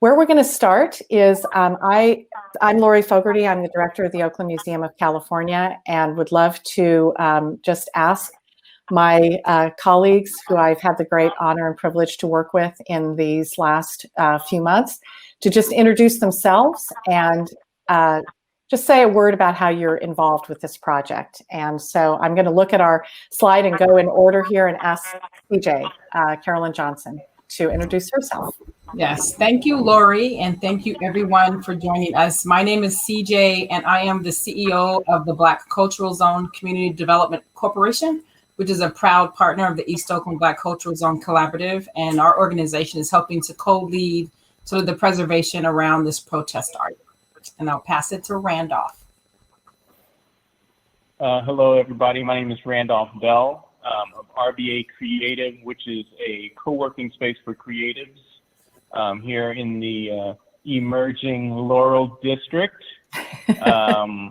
Where we're going to start is I'm Lori Fogarty. I'm the director of the Oakland Museum of California, and would love to just ask my colleagues who I've had the great honor and privilege to work with in these last few months to just introduce themselves and just say a word about how you're involved with this project. And so I'm going to look at our slide and go in order here and ask CJ, Carolyn Johnson, to introduce herself. Yes, thank you, Lori, and thank you everyone for joining us. My name is CJ, and I am the CEO of the Black Cultural Zone Community Development Corporation, which is a proud partner of the East Oakland Black Cultural Zone Collaborative, and our organization is helping to co-lead sort of the preservation around this protest art. And I'll pass it to Randolph. Hello, everybody. My name is Randolph Bell of RBA Creative, which is a co-working space for creatives here in the emerging Laurel District.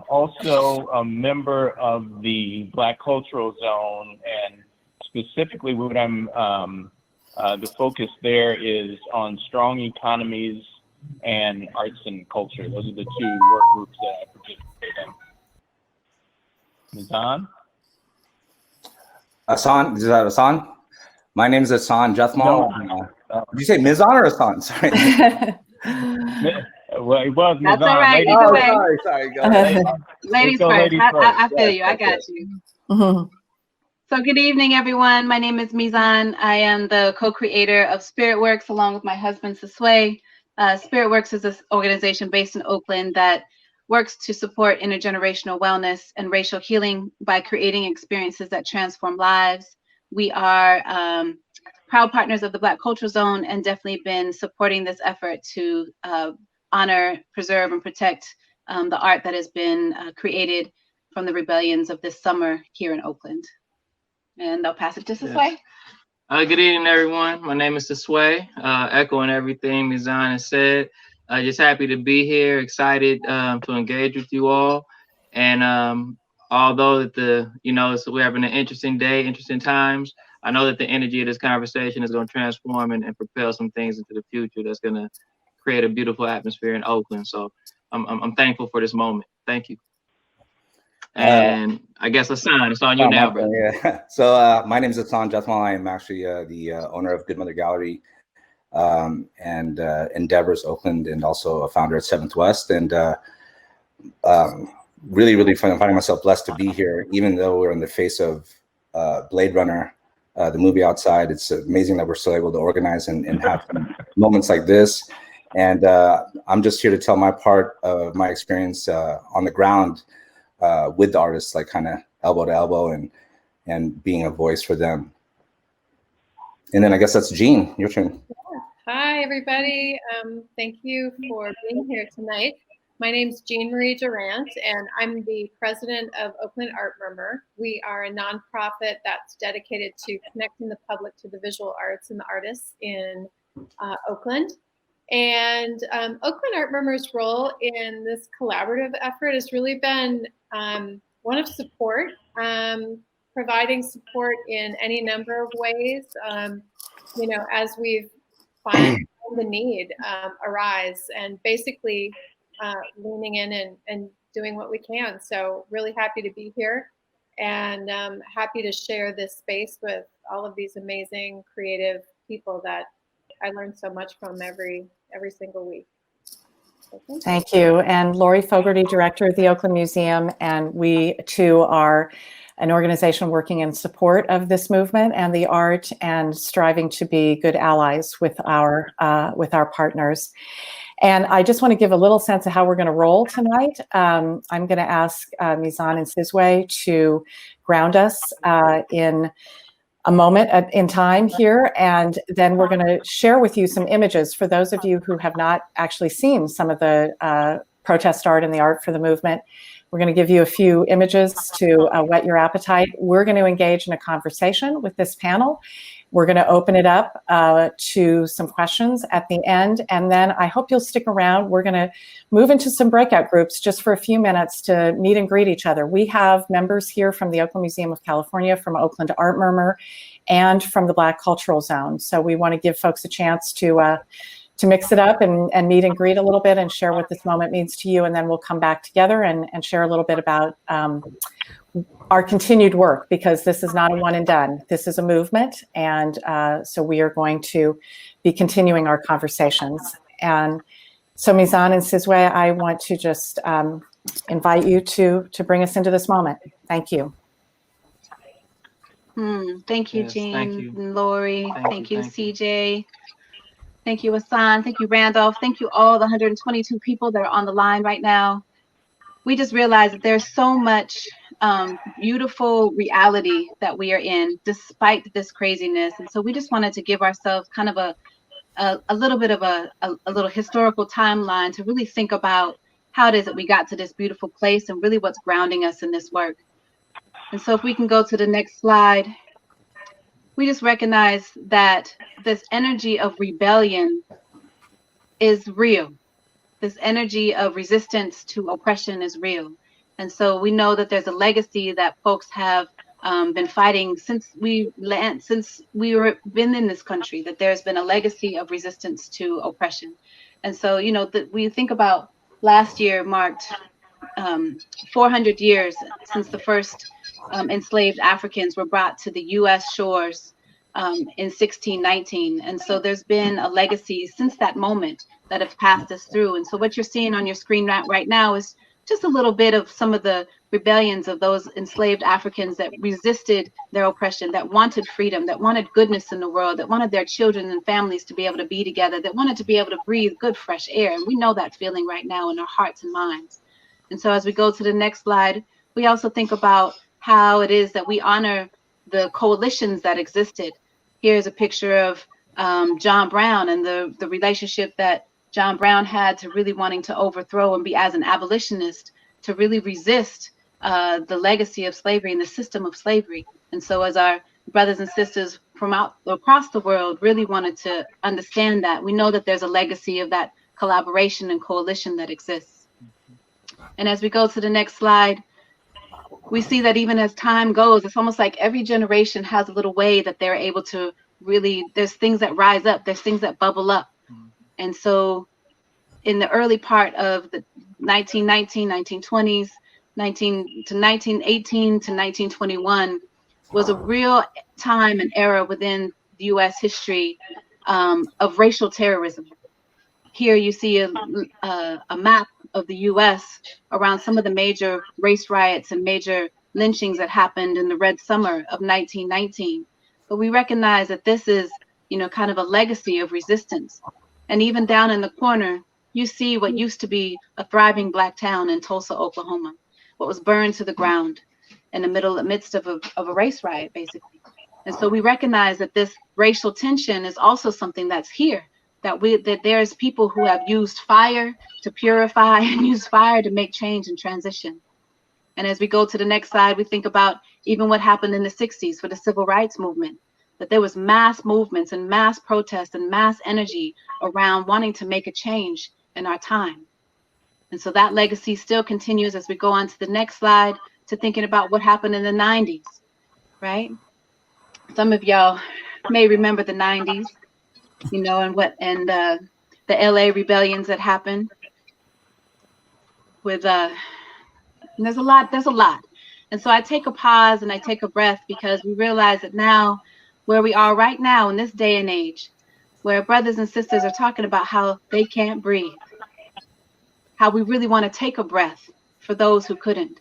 Also a member of the Black Cultural Zone, and specifically what I'm, the focus there is on strong economies and arts and culture. Those are the two work groups that I participate in. Mizan? Asan, is that Asan? My name is Asan Jathmal. No. Did you say Mizan or Asan? Sorry. Well, it was That's Mizan. all right. Ladies, Either way. Sorry. Go ahead. Ladies go first. ladies I first. feel you. I got you. Mm-hmm. So good evening, everyone. My name is Mizan. I am the co-creator of Spearitwurx along with my husband, Sisway. Spearitwurx is an organization based in Oakland that works to support intergenerational wellness and racial healing by creating experiences that transform lives. We are proud partners of the Black Cultural Zone and definitely been supporting this effort to honor, preserve, and protect the art that has been created from the rebellions of this summer here in Oakland. And I'll pass it to Sisway. Good evening, everyone. My name is Sisway. Echoing everything Mizan has said. Just happy to be here, excited to engage with you all. And although that so we're having an interesting day, interesting times, I know that the energy of this conversation is going to transform and propel some things into the future that's going to create a beautiful atmosphere in Oakland. So I'm thankful for this moment. Thank you. And I guess Asan, it's on you now, brother. Yeah. So my name is Asan Jathmal. I am actually the owner of Good Mother Gallery and Endeavors Oakland, and also a founder at 7th West. And really fun. I'm finding myself blessed to be here, even though we're in the face of Blade Runner, the movie outside. It's amazing that we're still able to organize and have moments like this. And I'm just here to tell my part of my experience on the ground with the artists, like kind of elbow to elbow and being a voice for them. And then I guess that's Jean, your turn. Hi, everybody. Thank you for being here tonight. My name is Jean Marie Durant, and I'm the president of Oakland Art Murmur. We are a nonprofit that's dedicated to connecting the public to the visual arts and the artists in Oakland. And Oakland Art Murmur's role in this collaborative effort has really been one of support, providing support in any number of ways, as we've found the need arise, and basically leaning in and doing what we can. So really happy to be here, and happy to share this space with all of these amazing creative people that I learn so much from every single week. Thank you. And Lori Fogarty, director of the Oakland Museum, and we too are an organization working in support of this movement and the art, and striving to be good allies with our partners. And I just want to give a little sense of how we're going to roll tonight. I'm going to ask Mizan and Sisway to ground us in a moment in time here, and then we're going to share with you some images for those of you who have not actually seen some of the protest art and the art for the movement. We're going to give you a few images to whet your appetite. We're going to engage in a conversation with this panel. We're going to open it up to some questions at the end, and then I hope you'll stick around. We're going to move into some breakout groups just for a few minutes to meet and greet each other. We have members here from the Oakland Museum of California, from Oakland Art Murmur, and from the Black Cultural Zone. So we want to give folks a chance to mix it up and meet and greet a little bit and share what this moment means to you. And then we'll come back together and share a little bit about our continued work, because this is not a one and done. This is a movement. And so we are going to be continuing our conversations. And so Mizan and Sizwe, I want to just invite you to bring us into this moment. Thank you. Thank you, Yes, Jean, thank you. and Lori. Thank you, thank you. CJ. Thank you, Hassan. Thank you, Randolph. Thank you, all the 122 people that are on the line right now. We just realized that there's so much beautiful reality that we are in, despite this craziness. And so we just wanted to give ourselves kind of a little bit of a little historical timeline to really think about how it is that we got to this beautiful place and really what's grounding us in this work. And so if we can go to the next slide, we just recognize that this energy of rebellion is real. This energy of resistance to oppression is real. And so we know that there's a legacy that folks have been fighting since we been in this country, that there's been a legacy of resistance to oppression. And so, you know, we think about last year marked 400 years since the first enslaved Africans were brought to the U.S. shores in 1619. And so there's been a legacy since that moment that have passed us through. And so what you're seeing on your screen right now is just a little bit of some of the rebellions of those enslaved Africans that resisted their oppression, that wanted freedom, that wanted goodness in the world, that wanted their children and families to be able to be together, that wanted to be able to breathe good, fresh air. And we know that feeling right now in our hearts and minds. And so as we go to the next slide, we also think about how it is that we honor the coalitions that existed. Here's a picture of John Brown and the relationship that John Brown had to really wanting to overthrow and be as an abolitionist to really resist the legacy of slavery and the system of slavery. And so as our brothers and sisters from across the world really wanted to understand that, we know that there's a legacy of that collaboration and coalition that exists. And as we go to the next slide, we see that even as time goes, it's almost like every generation has a little way that they're able to really, there's things that rise up, there's things that bubble up. And so in the early part of the 1919, 1920s, 1918 to 1921 was a real time and era within the U.S. history of racial terrorism. Here you see a map of the U.S. around some of the major race riots and major lynchings that happened in the Red Summer of 1919. But we recognize that this is, you know, kind of a legacy of resistance. And even down in the corner, you see what used to be a thriving Black town in Tulsa, Oklahoma, what was burned to the ground in the midst of a race riot, basically. And so we recognize that this racial tension is also something that's here, that there's people who have used fire to purify and used fire to make change and transition. And as we go to the next slide, we think about even what happened in the 60s for the civil rights movement, that there was mass movements and mass protests and mass energy around wanting to make a change in our time. And so that legacy still continues as we go on to the next slide, to thinking about what happened in the 90s, right? Some of y'all may remember the 90s, you know, and the LA rebellions that happened with, there's a lot. And so I take a pause and I take a breath, because we realize that now, where we are right now in this day and age, where brothers and sisters are talking about how they can't breathe, how we really want to take a breath for those who couldn't,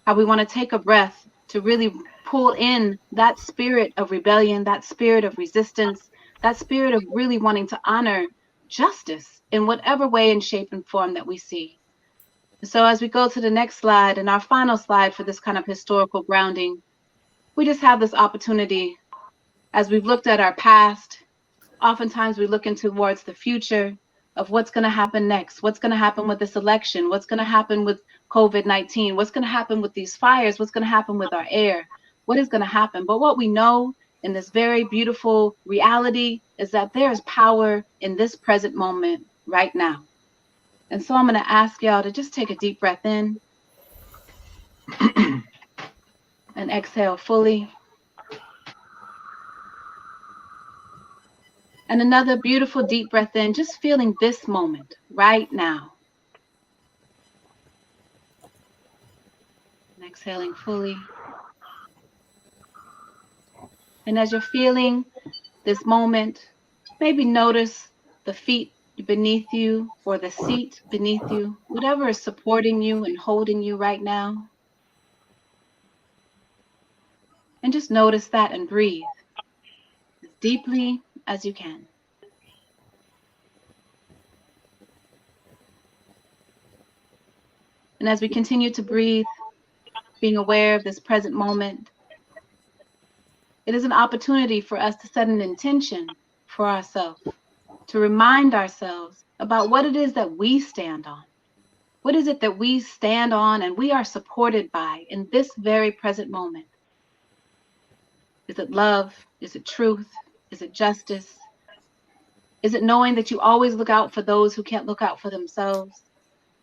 how we want to take a breath to really pull in that spirit of rebellion, that spirit of resistance, that spirit of really wanting to honor justice in whatever way and shape and form that we see. So as we go to the next slide, and our final slide for this kind of historical grounding, we just have this opportunity, as we've looked at our past, oftentimes we're looking towards the future of what's going to happen next, what's going to happen with this election, what's going to happen with COVID-19, what's going to happen with these fires, what's going to happen with our air, what is going to happen. But what we know in this very beautiful reality is that there is power in this present moment right now. And so I'm going to ask y'all to just take a deep breath in and exhale fully. And another beautiful deep breath in, just feeling this moment right now. And exhaling fully. And as you're feeling this moment, maybe notice the feet beneath you or the seat beneath you, whatever is supporting you and holding you right now. And just notice that and breathe as deeply as you can. And as we continue to breathe, being aware of this present moment, it is an opportunity for us to set an intention for ourselves, to remind ourselves about what it is that we stand on. What is it that we stand on and we are supported by in this very present moment? Is it love? Is it truth? Is it justice? Is it knowing that you always look out for those who can't look out for themselves?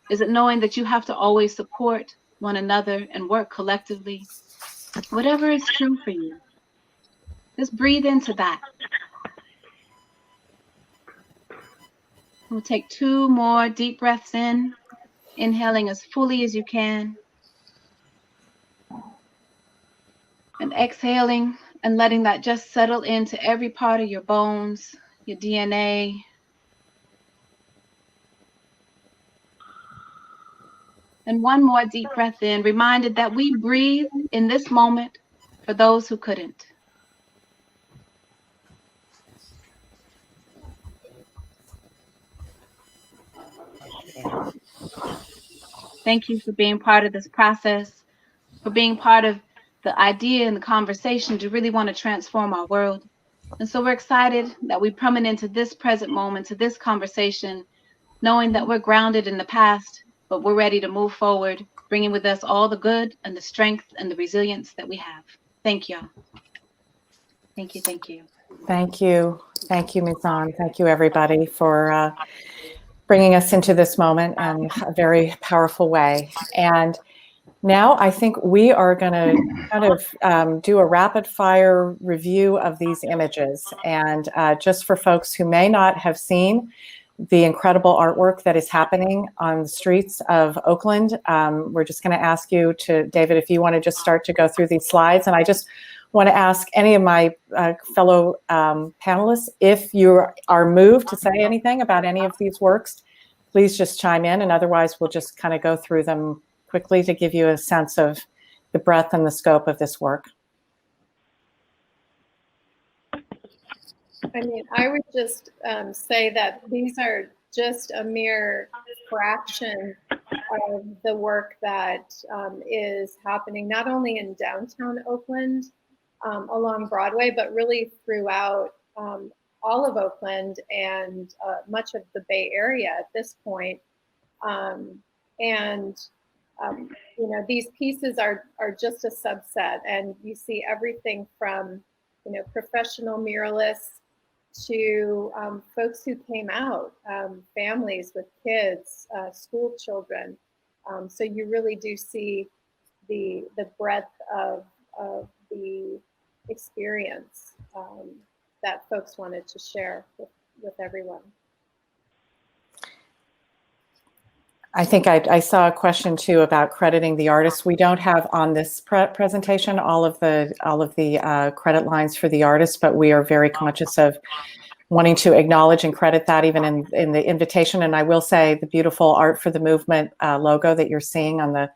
Is it knowing that you have to always support one another and work collectively? Whatever is true for you, just breathe into that. We'll take 2 more deep breaths in, inhaling as fully as you can. And exhaling and letting that just settle into every part of your bones, your DNA. And 1 more deep breath in, reminded that we breathe in this moment for those who couldn't. Thank you for being part of this process, for being part of the idea and the conversation to really want to transform our world. And so we're excited that we come into this present moment, to this conversation, knowing that we're grounded in the past, but we're ready to move forward, bringing with us all the good and the strength and the resilience that we have. Thank you. Thank you. Thank you. Thank you. Thank you, Mizan. Thank you, everybody, for bringing us into this moment in a very powerful way. And now I think we are going to kind of do a rapid fire review of these images. And just for folks who may not have seen the incredible artwork that is happening on the streets of Oakland, we're just going to ask you to, David, if you want to just start to go through these slides. And I just want to ask any of my fellow panelists, if you are moved to say anything about any of these works, please just chime in. And otherwise, we'll just kind of go through them quickly to give you a sense of the breadth and the scope of this work. I mean, I would just say that these are just a mere fraction of the work that is happening not only in downtown Oakland along Broadway, but really throughout all of Oakland and much of the Bay Area at this point. You know, these pieces are just a subset, and you see everything from, you know, professional muralists to folks who came out, families with kids, school children. So you really do see the breadth of the experience that folks wanted to share with everyone. I think I saw a question too about crediting the artists. We don't have on this presentation all of the credit lines for the artists, but we are very conscious of wanting to acknowledge and credit that even in the invitation. And I will say the beautiful Art for the Movement logo that you're seeing on the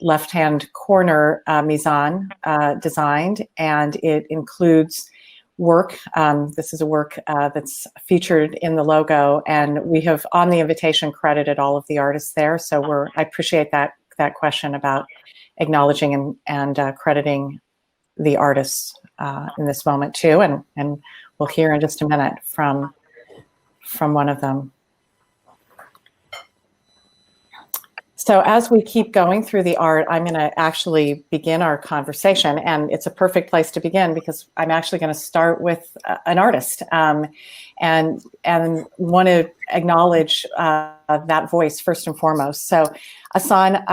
left-hand corner, Mizan designed, and it includes work. This is a work that's featured in the logo, and we have on the invitation credited all of the artists there. So I appreciate that question about acknowledging and crediting the artists in this moment too, and we'll hear in just a minute from one of them. So as we keep going through the art, I'm going to actually begin our conversation, and it's a perfect place to begin because I'm actually going to start with an artist and want to acknowledge that voice first and foremost. So Asan,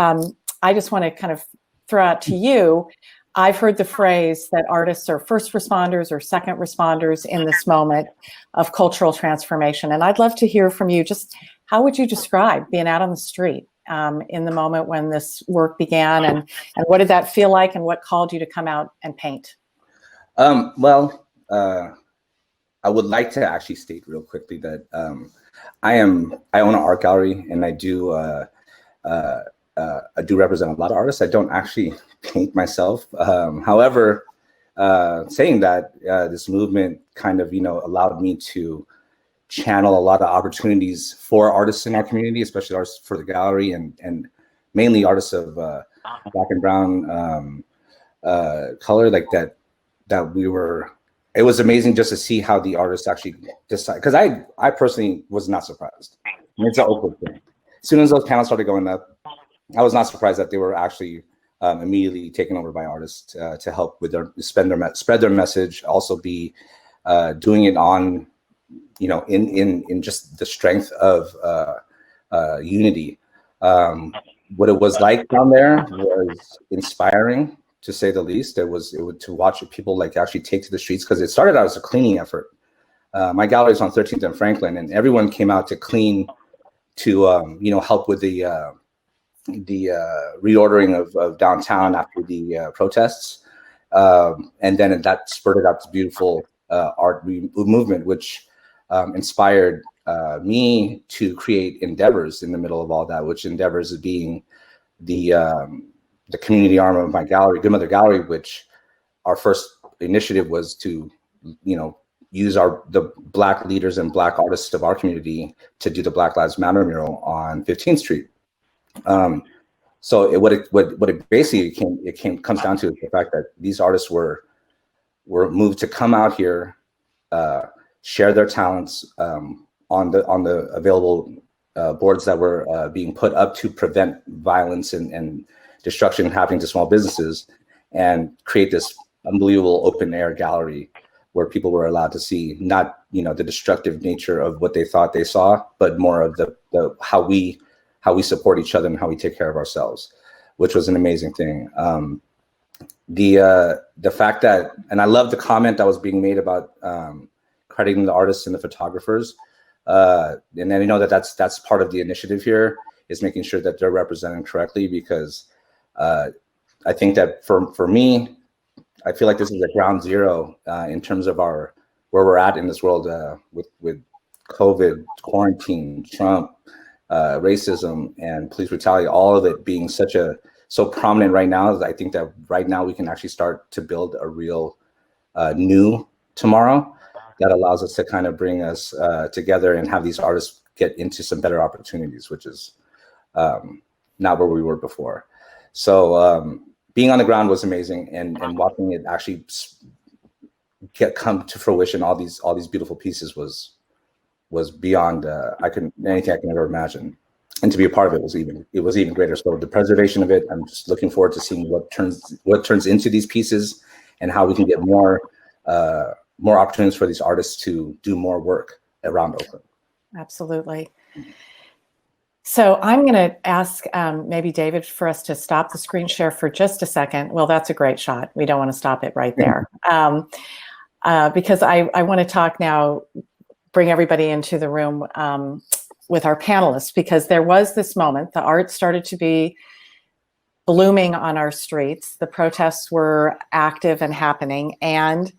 I just want to kind of throw out to you, I've heard the phrase that artists are first responders or second responders in this moment of cultural transformation. And I'd love to hear from you. Just how would you describe being out on the street in the moment when this work began, and what did that feel like, and what called you to come out and paint? Well, I would like to actually state real quickly that I own an art gallery, and I do represent a lot of artists. I don't actually paint myself. However, saying that, this movement kind of, allowed me to channel a lot of opportunities for artists in our community, especially artists for the gallery, and mainly artists of Black and brown color, like that we were. It was amazing just to see how the artists actually decide, because I personally was not surprised. I mean, it's an Oakland thing. As soon as those panels started going up, I was not surprised that they were actually immediately taken over by artists to help with spread their message. Also, be doing it on, in just the strength of unity. What it was like down there was inspiring, to say the least. To watch people like actually take to the streets, because it started out as a cleaning effort. My gallery is on 13th and Franklin, and everyone came out to clean, to help with the reordering of downtown after the protests, and then that spurted out this beautiful art movement, which inspired me to create Endeavors in the middle of all that, which Endeavors is being the community arm of my gallery, Good Mother Gallery, which our first initiative was to, use the Black leaders and Black artists of our community to do the Black Lives Matter mural on 15th Street. So what it basically comes down to is the fact that these artists were moved to come out here, share their talents on the available boards that were being put up to prevent violence and destruction happening to small businesses, and create this unbelievable open air gallery where people were allowed to see not the destructive nature of what they thought they saw, but more of the how we support each other and how we take care of ourselves, which was an amazing thing. The fact that, and I love the comment that was being made about crediting the artists and the photographers, and then that's part of the initiative here, is making sure that they're represented correctly, because I think that for me, I feel like this is a ground zero in terms of where we're at in this world, with COVID, quarantine, Trump, racism, and police brutality, all of it being so prominent right now. I think that right now we can actually start to build a real new tomorrow that allows us to kind of bring us together and have these artists get into some better opportunities, which is not where we were before. So being on the ground was amazing, and watching it actually come to fruition, all these beautiful pieces was beyond anything I can ever imagine. And to be a part of it was even greater. So the preservation of it, I'm just looking forward to seeing what turns into these pieces, and how we can get more opportunities for these artists to do more work around Oakland. Absolutely. So I'm going to ask maybe David for us to stop the screen share for just a second. Well, that's a great shot. We don't want to stop it right there. Because I want to talk now, bring everybody into the room with our panelists, because there was this moment, the art started to be blooming on our streets. The protests were active and happening. And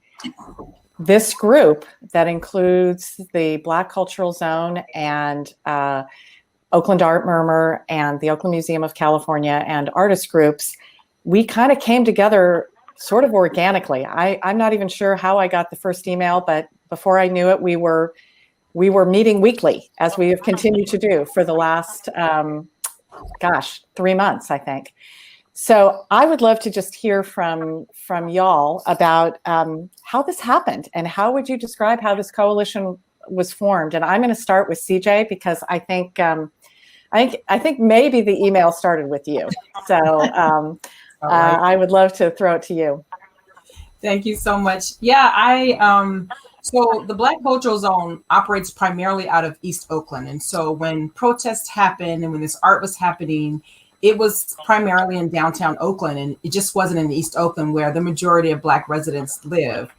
this group that includes the Black Cultural Zone and Oakland Art Murmur and the Oakland Museum of California and artist groups, we kind of came together sort of organically. I'm not even sure how I got the first email, but before I knew it, we were meeting weekly, as we have continued to do for the last, 3 months, I think. So I would love to just hear from y'all about how this happened, and how would you describe how this coalition was formed? And I'm going to start with CJ, because I think maybe the email started with you. So right. I would love to throw it to you. Thank you so much. Yeah, so the Black Cultural Zone operates primarily out of East Oakland. And so when protests happened and when this art was happening, it was primarily in downtown Oakland, and it just wasn't in East Oakland where the majority of Black residents live.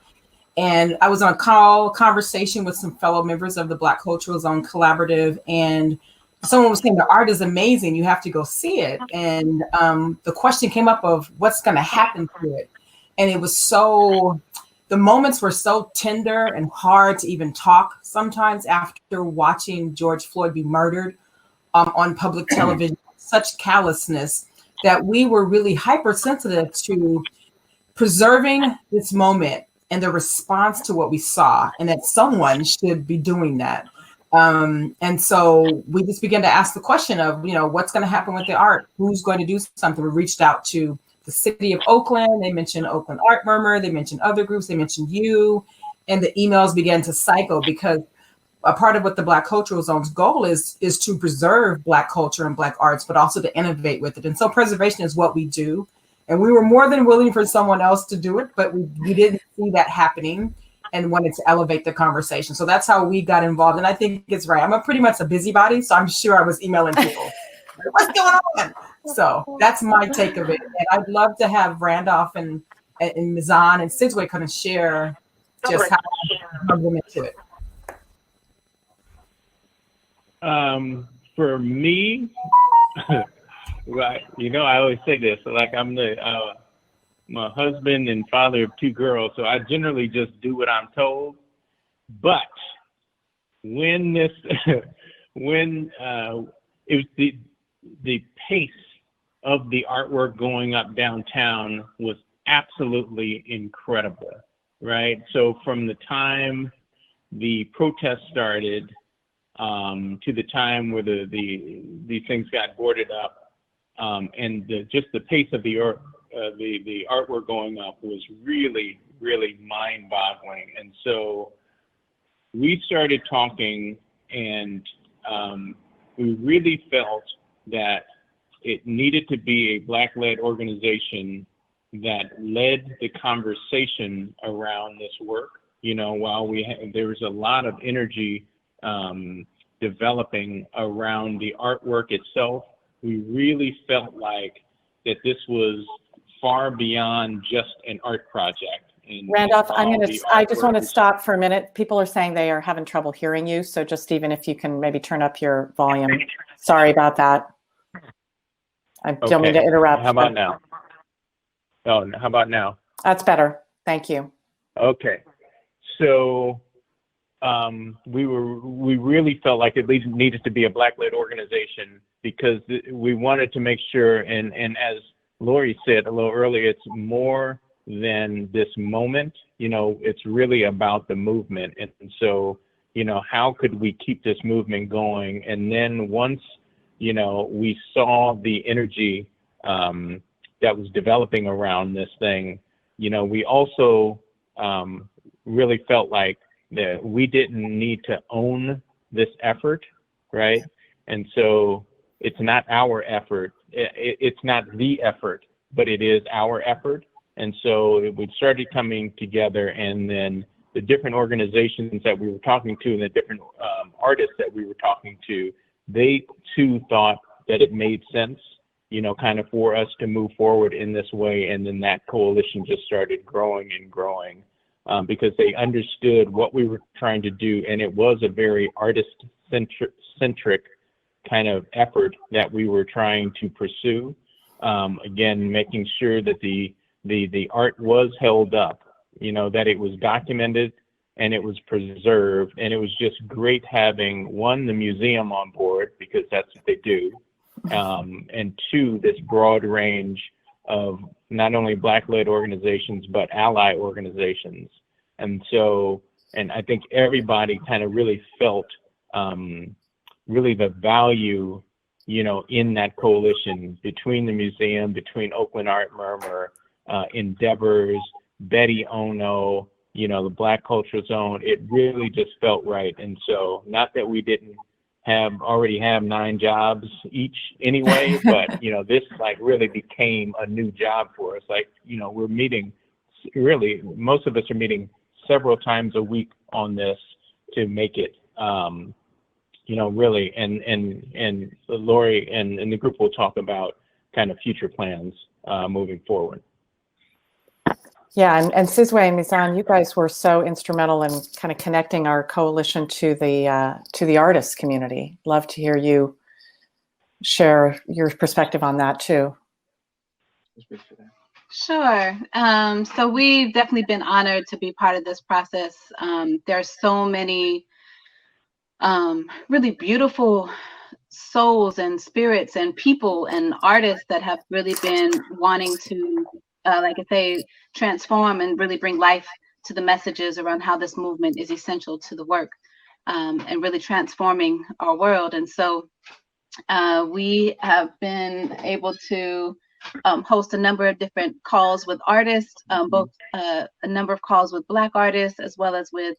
And I was on a conversation with some fellow members of the Black Cultural Zone Collaborative, and someone was saying the art is amazing, you have to go see it. And the question came up of what's going to happen to it. And it was the moments were so tender and hard to even talk sometimes after watching George Floyd be murdered on public television, such callousness that we were really hypersensitive to preserving this moment and the response to what we saw, and that someone should be doing that. And so we just began to ask the question of, what's going to happen with the art? Who's going to do something? We reached out to the city of Oakland. They mentioned Oakland Art Murmur. They mentioned other groups. They mentioned you. And the emails began to cycle, because a part of what the Black Cultural Zone's goal is to preserve Black culture and Black arts, but also to innovate with it. And so preservation is what we do. And we were more than willing for someone else to do it, but we didn't see that happening and wanted to elevate the conversation. So that's how we got involved. And I think it's right. I'm pretty much a busybody, so I'm sure I was emailing people. What's going on? So that's my take of it. And I'd love to have Randolph and Mizan and Sidway kind of share just how they went into it. For me, right, I always say this, like I'm my husband and father of two girls, so I generally just do what I'm told. But when it was the pace of the artwork going up downtown was absolutely incredible, right? So from the time the protest started to the time where these things got boarded up, and just the pace of the artwork going up was really, really mind-boggling. And so we started talking, and we really felt that it needed to be a Black-led organization that led the conversation around this work. While there was a lot of energy developing around the artwork itself, we really felt like that this was far beyond just an art project. And Randolph, I just want to stop for a minute. People are saying they are having trouble hearing you. So just even if you can maybe turn up your volume. Sorry about that. I don't mean to interrupt. How about now? Oh, how about now? That's better. Thank you. Okay. So we really felt like it needed to be a Black-led organization, because we wanted to make sure, and as Lori said a little earlier, it's more than this moment, it's really about the movement. And so, how could we keep this movement going? And then once, we saw the energy that was developing around this thing, we also really felt like that we didn't need to own this effort, right? And so it's not our effort. It's not the effort, but it is our effort. And so we started coming together, and then the different organizations that we were talking to and the different artists that we were talking to, they too thought that it made sense, kind of for us to move forward in this way. And then that coalition just started growing and growing, because they understood what we were trying to do. And it was a very artist-centric kind of effort that we were trying to pursue. Again, making sure that the art was held up, that it was documented and it was preserved. And it was just great having, one, the museum on board, because that's what they do. And two, this broad range of not only Black-led organizations, but ally organizations. And so, and I think everybody kind of really felt really the value, in that coalition between the museum, between Oakland Art Murmur, Endeavors, Betty Ono, the Black Cultural Zone. It really just felt right. And so, not that we didn't already have 9 jobs each anyway, but this like really became a new job for us. Like, we're meeting, really, most of us are meeting several times a week on this to make it, really, and Lori and the group will talk about kind of future plans moving forward. Yeah, and Sizwe and Mizan, you guys were so instrumental in kind of connecting our coalition to the artists community. Love to hear you share your perspective on that too. Sure. So we've definitely been honored to be part of this process. There are so many really beautiful souls and spirits and people and artists that have really been wanting to, like I say, transform and really bring life to the messages around how this movement is essential to the work, and really transforming our world. And so we have been able to host a number of different calls with artists, both a number of calls with Black artists, as well as with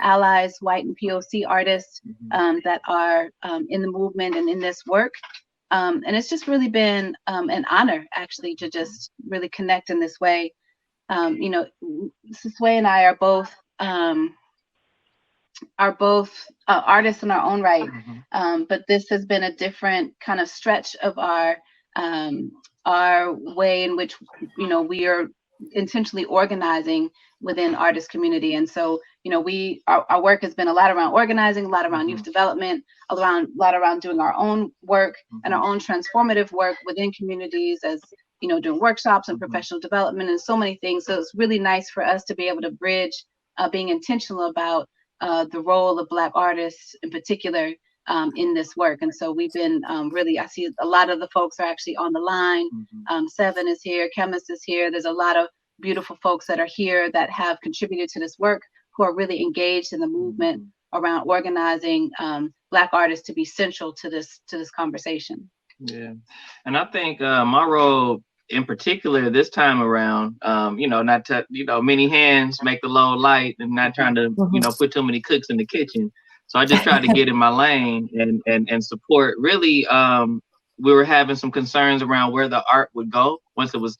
allies, white and POC artists that are in the movement and in this work. And it's just really been an honor, actually, to just really connect in this way. You know, Siswe and I are both artists in our own right, but this has been a different kind of stretch of our way in which, you know, we are intentionally organizing within artist community. And so, you know, our work has been a lot around organizing, a lot around youth development, a lot around doing our own work and our own transformative work within communities, as you know, doing workshops and professional development and so many things. So it's really nice for us to be able to bridge being intentional about the role of Black artists in particular in this work. And so we've been really, I see a lot of the folks are actually on the line. Seven is here, Chemist is here. There's a lot of beautiful folks that are here that have contributed to this work, who are really engaged in the movement around organizing Black artists to be central to this conversation. Yeah, and I think my role in particular this time around, you know, not to, you know, many hands make the load light, and not trying to, you know, put too many cooks in the kitchen. So I just tried to get in my lane and support. Really, we were having some concerns around where the art would go once it was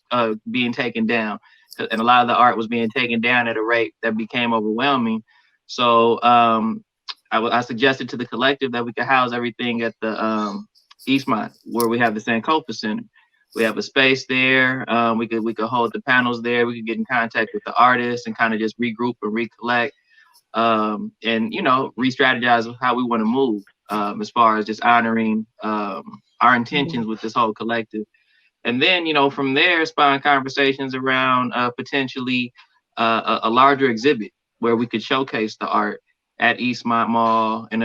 being taken down, and a lot of the art was being taken down at a rate that became overwhelming. So I suggested to the collective that we could house everything at the Eastmont, where we have the Sankofa Center. We have a space there. We could hold the panels there. We could get in contact with the artists and kind of just regroup and recollect, and, you know, re-strategize how we want to move as far as just honoring our intentions with this whole collective. And then, you know, from there, spawn conversations around potentially a larger exhibit where we could showcase the art at Eastmont Mall in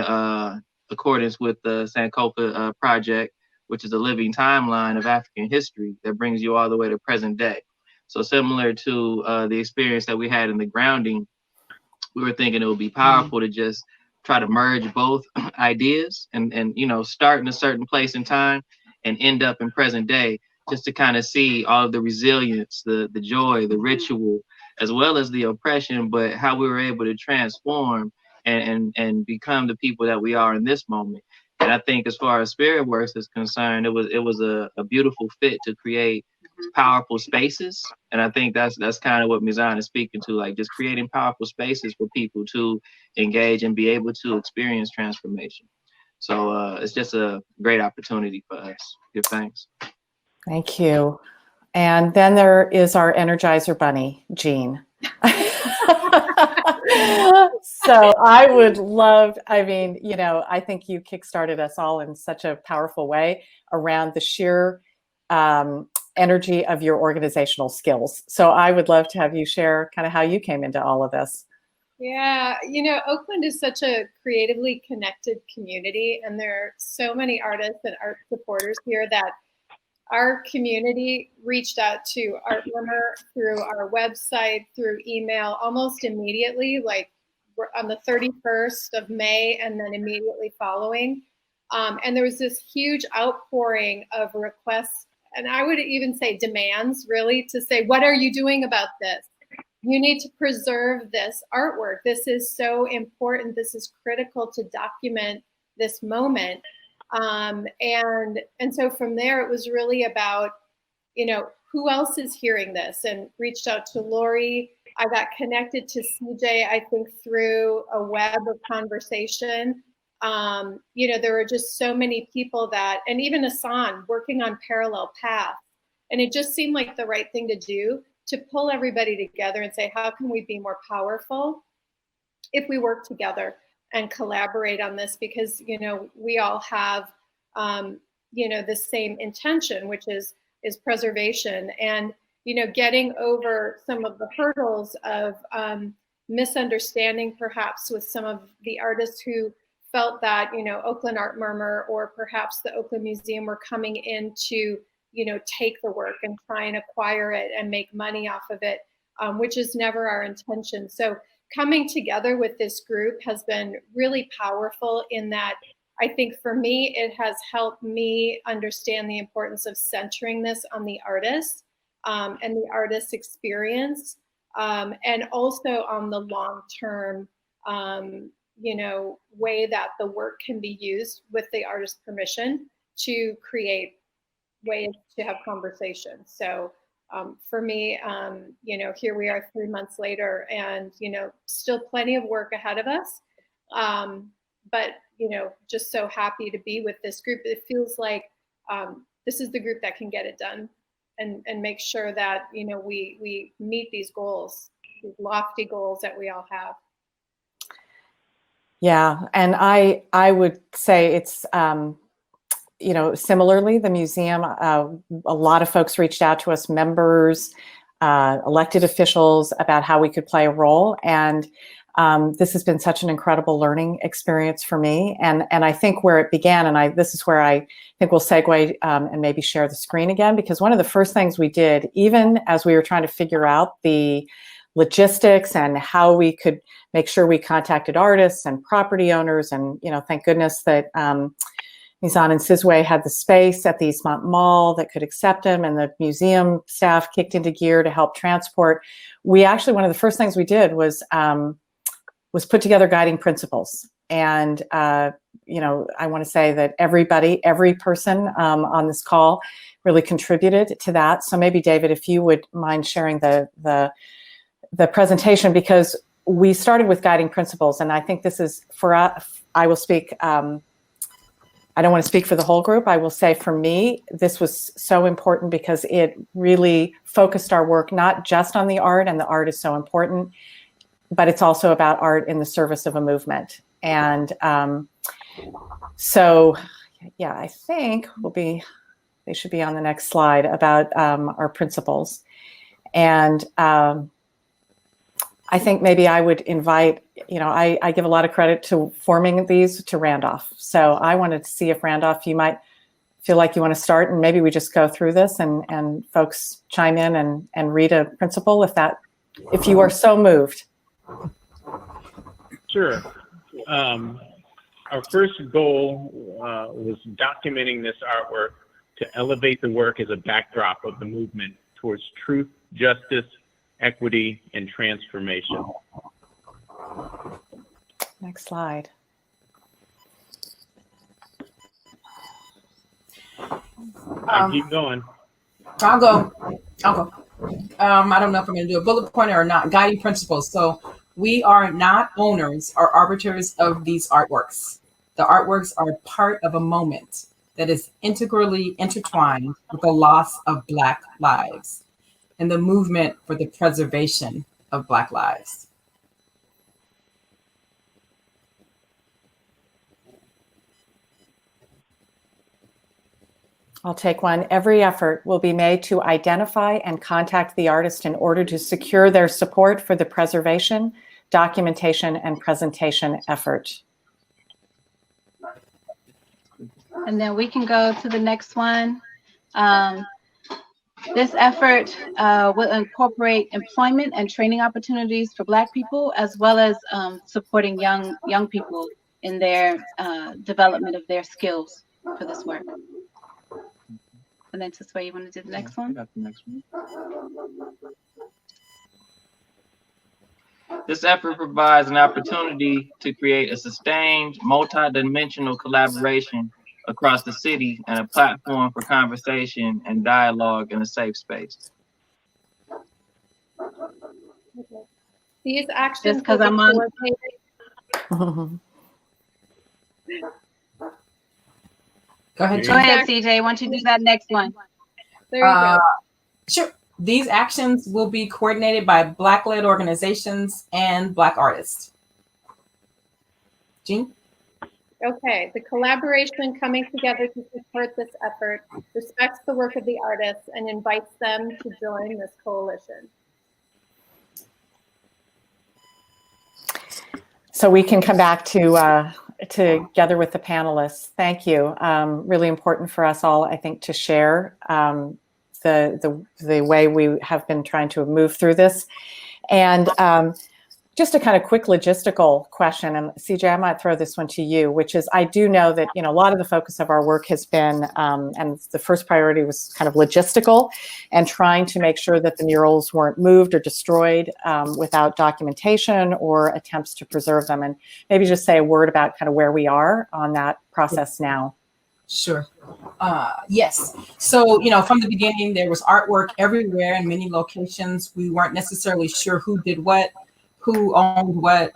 accordance with the Sankofa project, which is a living timeline of African history that brings you all the way to present day. So similar to the experience that we had in the grounding, we were thinking it would be powerful to just try to merge both ideas and you know, start in a certain place in time and end up in present day, just to kind of see all of the resilience, the joy, the ritual, as well as the oppression, but how we were able to transform and become the people that we are in this moment. And I think as far as Spearitwurx is concerned, it was a beautiful fit to create powerful spaces. And I think that's kind of what Mizan is speaking to, like just creating powerful spaces for people to engage and be able to experience transformation. So it's just a great opportunity for us. Give thanks. Thank you. And then there is our Energizer Bunny, Jean. So I would love, I mean, you know, I think you kickstarted us all in such a powerful way around the sheer energy of your organizational skills. So I would love to have you share kind of how you came into all of this. Yeah, you know, Oakland is such a creatively connected community, and there are so many artists and art supporters here that our community reached out to Art Murmur through our website, through email, almost immediately, like on the 31st of May, and then immediately following. And there was this huge outpouring of requests, and I would even say demands, really, to say, what are you doing about this? You need to preserve this artwork. This is so important. This is critical to document this moment. And so from there, it was really about, you know, who else is hearing this, and reached out to Lori. I got connected to CJ, I think, through a web of conversation. There were just so many people and even Asan working on parallel paths. And it just seemed like the right thing to do, to pull everybody together and say, how can we be more powerful if we work together and collaborate on this? Because, we all have, the same intention, which is preservation. And, getting over some of the hurdles of misunderstanding, perhaps, with some of the artists who felt that, Oakland Art Murmur or perhaps the Oakland Museum were coming in to, take the work and try and acquire it and make money off of it, which is never our intention. So coming together with this group has been really powerful in that I think for me, it has helped me understand the importance of centering this on the artist and the artist's experience, and also on the long-term, way that the work can be used with the artist's permission to create ways to have conversations. So for me, here we are 3 months later and, still plenty of work ahead of us. But, just so happy to be with this group. It feels like this is the group that can get it done and make sure that, we meet these goals, these lofty goals that we all have. Yeah, and I would say it's, similarly, the museum, a lot of folks reached out to us, members, elected officials, about how we could play a role. And this has been such an incredible learning experience for me. And I think where it began, and this is where I think we'll segue and maybe share the screen again, because one of the first things we did, even as we were trying to figure out the logistics and how we could make sure we contacted artists and property owners, and thank goodness that Mizan and Sizwe had the space at the Eastmont Mall that could accept him, and the museum staff kicked into gear to help transport. We actually, one of the first things we did was put together guiding principles. And I want to say that every person on this call really contributed to that. So maybe David, if you would mind sharing the presentation, because we started with guiding principles, and I think this is for us. I will speak. I don't want to speak for the whole group. I will say for me, this was so important because it really focused our work not just on the art, and the art is so important, but it's also about art in the service of a movement. And so, yeah, I think they should be on the next slide about our principles. And I think maybe I would invite, I give a lot of credit to forming these to Randolph. So I wanted to see if Randolph, you might feel like you want to start, and maybe we just go through this and folks chime in and read a principle if you are so moved. Sure. Our first goal was documenting this artwork to elevate the work as a backdrop of the movement towards truth, justice, equity, and transformation. Next slide. Keep going. I'll go. I don't know if I'm going to do a bullet pointer or not. Guiding principles. So we are not owners or arbiters of these artworks. The artworks are part of a moment that is integrally intertwined with the loss of Black lives and the movement for the preservation of Black lives. I'll take one. Every effort will be made to identify and contact the artist in order to secure their support for the preservation, documentation, and presentation effort. And then we can go to the next one. This effort will incorporate employment and training opportunities for Black people, as well as supporting young people in their development of their skills for this work. And then Sizwe, you want to do the next one? I got the next one. This effort provides an opportunity to create a sustained, multi-dimensional collaboration across the city and a platform for conversation and dialogue in a safe space. These actions Just 'cause I'm on. Go ahead, Go Jen. ahead, CJ. Why don't you do that next one? There you go. Sure. These actions will be coordinated by Black-led organizations and Black artists. Jean? Okay, the collaboration coming together to support this effort respects the work of the artists and invites them to join this coalition. So we can come back to together with the panelists. Thank you. Really important for us all, I think, to share the way we have been trying to move through this. And just a kind of quick logistical question, and CJ, I might throw this one to you, which is, I do know that, a lot of the focus of our work has been, and the first priority was kind of logistical and trying to make sure that the murals weren't moved or destroyed without documentation or attempts to preserve them. And maybe just say a word about kind of where we are on that process now. Sure. Yes. So, from the beginning, there was artwork everywhere in many locations. We weren't necessarily sure who did what, who owned what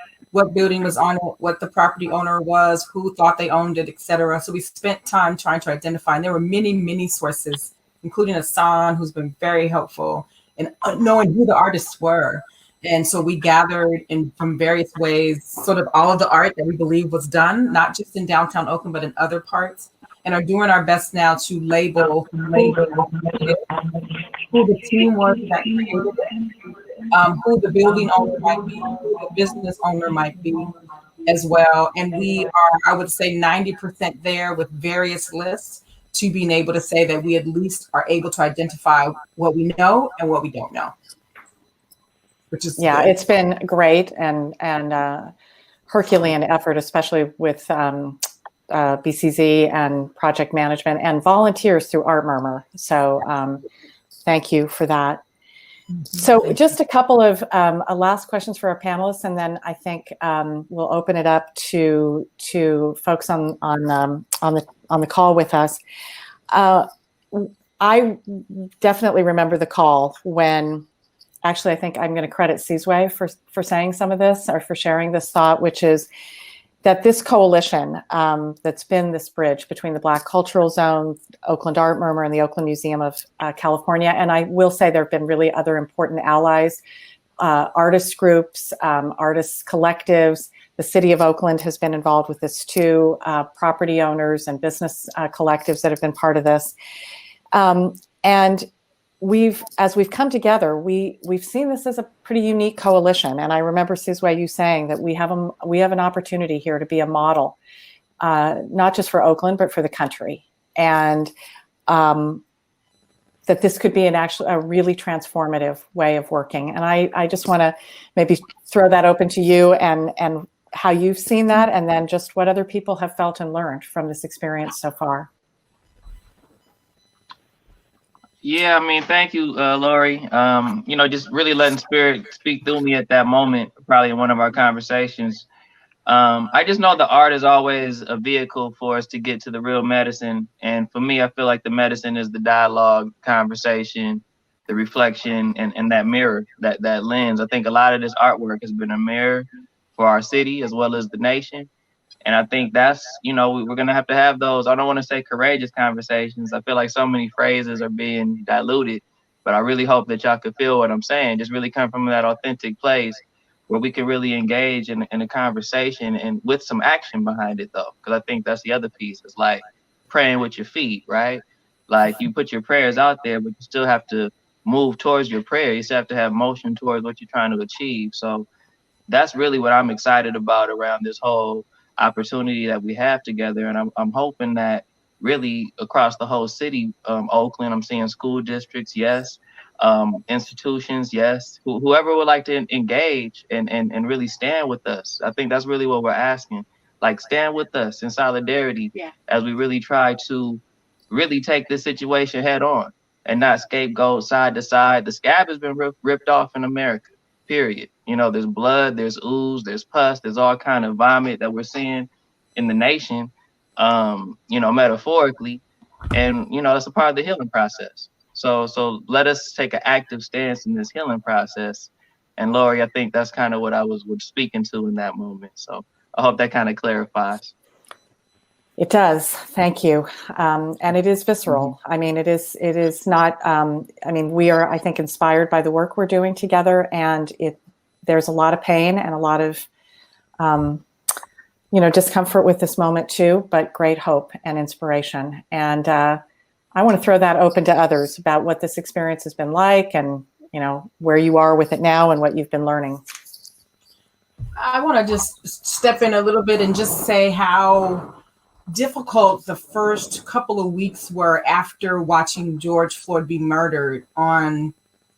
building was on it, what the property owner was, who thought they owned it, etc. So we spent time trying to identify, and there were many, many sources, including Hassan, who's been very helpful in knowing who the artists were. And so we gathered from various ways, sort of all of the art that we believe was done, not just in downtown Oakland, but in other parts, and are doing our best now to label who the team was that created it. Who the building owner might be, who the business owner might be as well. And we are, I would say, 90% there with various lists to being able to say that we at least are able to identify what we know and what we don't know. Which is good. It's been great and Herculean effort, especially with BCZ and project management and volunteers through Art Murmur. So thank you for that. So just a couple of last questions for our panelists, and then I think we'll open it up to folks on the call with us. I definitely remember the call when, actually, I think I'm going to credit Sizwe for saying some of this, or for sharing this thought, which is that this coalition that's been this bridge between the Black Cultural Zone, Oakland Art Murmur, and the Oakland Museum of California, and I will say there have been really other important allies, artist groups, artists collectives. The city of Oakland has been involved with this too, property owners and business collectives that have been part of this. And as we've come together, we've seen this as a pretty unique coalition. And I remember, Sizwe, you saying that we have an opportunity here to be a model, not just for Oakland, but for the country. And that this could be a really transformative way of working. And I just want to maybe throw that open to you and how you've seen that, and then just what other people have felt and learned from this experience so far. Yeah, thank you, Lori. Just really letting Spirit speak through me at that moment, probably in one of our conversations. I just know the art is always a vehicle for us to get to the real medicine. And for me, I feel like the medicine is the dialogue, conversation, the reflection, and that mirror, that lens. I think a lot of this artwork has been a mirror for our city as well as the nation. And I think that's, we're going to have those, I don't want to say courageous conversations. I feel like so many phrases are being diluted, but I really hope that y'all could feel what I'm saying. Just really come from that authentic place where we can really engage in a conversation and with some action behind it, though. Because I think that's the other piece. It's like praying with your feet, right? Like you put your prayers out there, but you still have to move towards your prayer. You still have to have motion towards what you're trying to achieve. So that's really what I'm excited about around this whole opportunity that we have together. And I'm hoping that really across the whole city, Oakland, I'm seeing school districts, yes, institutions, yes, whoever would like to engage and really stand with us. I think that's really what we're asking, like stand with us in solidarity as we really try to really take this situation head on and not scapegoat side to side. The scab has been ripped off in America. Period. There's blood, there's ooze, there's pus, there's all kind of vomit that we're seeing in the nation, metaphorically. And, that's a part of the healing process. So let us take an active stance in this healing process. And Lori, I think that's kind of what I was speaking to in that moment. So I hope that kind of clarifies. It does. Thank you. And it is visceral. I mean, it is not, I mean, we are, I think, inspired by the work we're doing together, and there's a lot of pain and a lot of, discomfort with this moment too, but great hope and inspiration. And I want to throw that open to others about what this experience has been like, and, where you are with it now and what you've been learning. I want to just step in a little bit and just say how difficult the first couple of weeks were after watching George Floyd be murdered on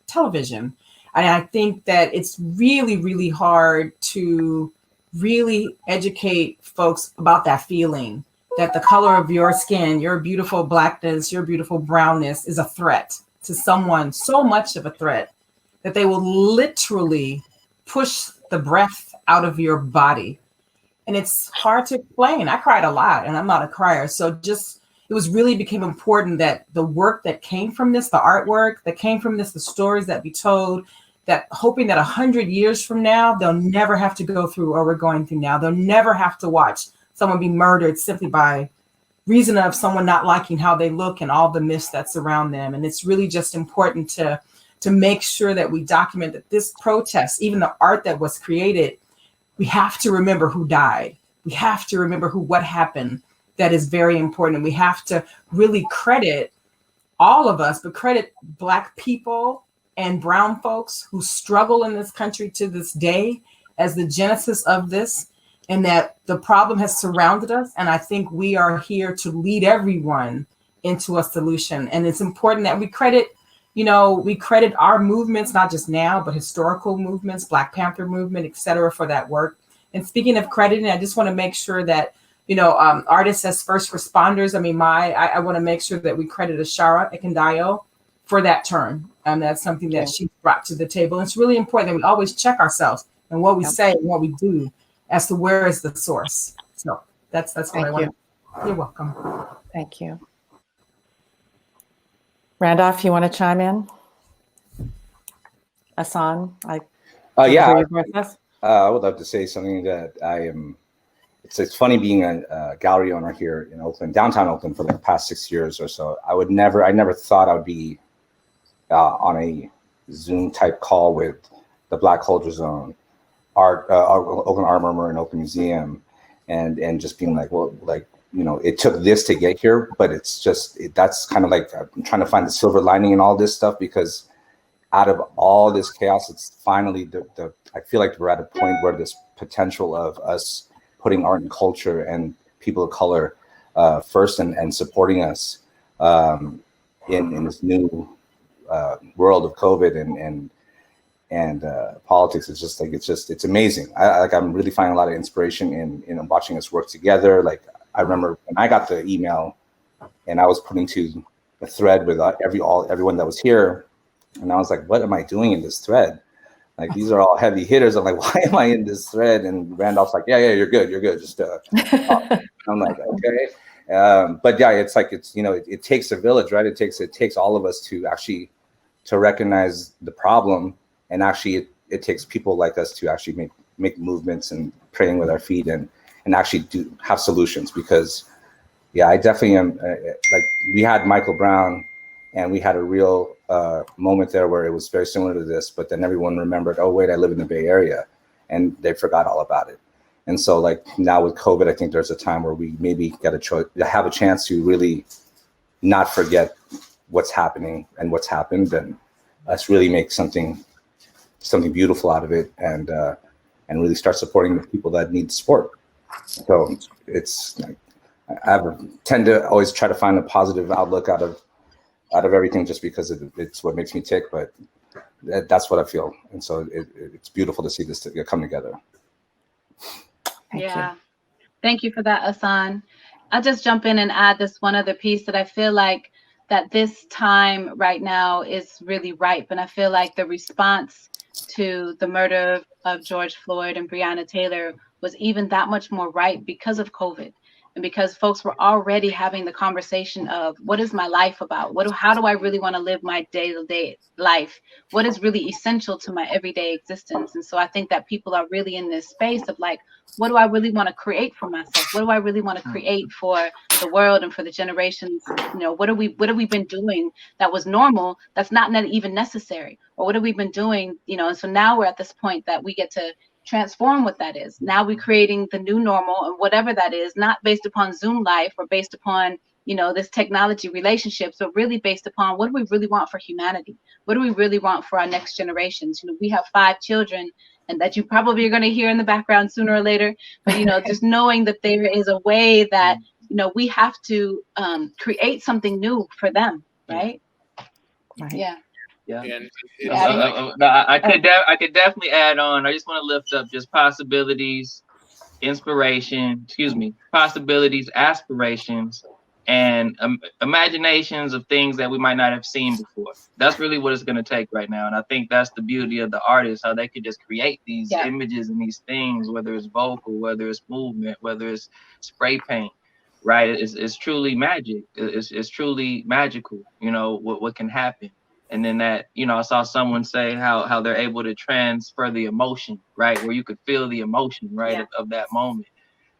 television. And I think that it's really, really hard to really educate folks about that feeling that the color of your skin, your beautiful blackness, your beautiful brownness is a threat to someone, so much of a threat that they will literally push the breath out of your body. And it's hard to explain. I cried a lot, and I'm not a crier. So it was really became important that the work that came from this, the artwork that came from this, the stories that we told, that hoping that 100 years from now, they'll never have to go through what we're going through now. They'll never have to watch someone be murdered simply by reason of someone not liking how they look and all the myths that surround them. And it's really just important to make sure that we document that this protest, even the art that was created, we have to remember who died. We have to remember what happened. That is very important. And we have to really credit all of us, but credit Black people and brown folks who struggle in this country to this day as the genesis of this, and that the problem has surrounded us. And I think we are here to lead everyone into a solution. And it's important that we credit our movements, not just now, but historical movements, Black Panther movement, et cetera, for that work. And speaking of crediting, I just want to make sure that, artists as first responders, I want to make sure that we credit Ashara Ekendayo for that term. And that's something that she brought to the table. And it's really important that we always check ourselves and what we say and what we do as to where is the source. So that's what I want. You're welcome. Thank you. Randolph, you want to chime in? Asan, I would love to say something that I am. It's funny being a gallery owner here in Oakland, downtown Oakland, for the past 6 years or so. I never thought I would be on a Zoom type call with the Black Culture Zone, Oakland Art Murmur, and Oakland Museum, and just being like, well, it took this to get here, but that's kind of like I'm trying to find the silver lining in all this stuff, because out of all this chaos, it's finally I feel like we're at a point where this potential of us putting art and culture and people of color first and supporting us in this new world of COVID and politics is just like it's amazing. I'm really finding a lot of inspiration in watching us work together. Like I remember when I got the email and I was putting to a thread with everyone that was here, and I was like, what am I doing in this thread? Like, these are all heavy hitters. I'm like, why am I in this thread? And Randolph's like, yeah, you're good. Just I'm like, okay. But yeah, it's like, it takes a village, right? It takes all of us to actually to recognize the problem, and actually it takes people like us to actually make movements and praying with our feet and actually have solutions. Because yeah, I definitely am like, we had Michael Brown and we had a real moment there where it was very similar to this, but then everyone remembered, oh wait, I live in the Bay Area, and they forgot all about it. And so like now with COVID, I think there's a time where we maybe have a chance to really not forget what's happening and what's happened, and let's really make something beautiful out of it, and really start supporting the people that need support. So it's, I tend to always try to find a positive outlook out of everything, just because it's what makes me tick. But that's what I feel, and so it's beautiful to see this come together. Thank you. Thank you for that, Asan. I'll just jump in and add this one other piece that I feel like that this time right now is really ripe, and I feel like the response to the murder of George Floyd and Breonna Taylor was even that much more ripe because of COVID. And because folks were already having the conversation of what is my life about? How do I really want to live my day-to-day life? What is really essential to my everyday existence? And so I think that people are really in this space of like, what do I really want to create for myself? What do I really want to create for the world and for the generations? You know, what have we been doing that was normal, that's not even necessary? Or what have we been doing, you know? And so now we're at this point that we get to transform what that is. Now we're creating the new normal, and whatever that is, not based upon Zoom life or based upon, you know, this technology relationships, but really based upon what do we really want for humanity? What do we really want for our next generations? You know, we have 5 children, and that you probably are going to hear in the background sooner or later, but, you know, just knowing that there is a way that, you know, we have to create something new for them, right? Right. Yeah. Yeah. And I could definitely add on. I just want to lift up just possibilities, possibilities, aspirations, and imaginations of things that we might not have seen before. That's really what it's going to take right now. And I think that's the beauty of the artists, how they could just create these images and these things, whether it's vocal, whether it's movement, whether it's spray paint, right? It's truly magic. It's truly magical, you know, what can happen. And then that, you know, I saw someone say how they're able to transfer the emotion, right? Where you could feel the emotion, right, of that moment.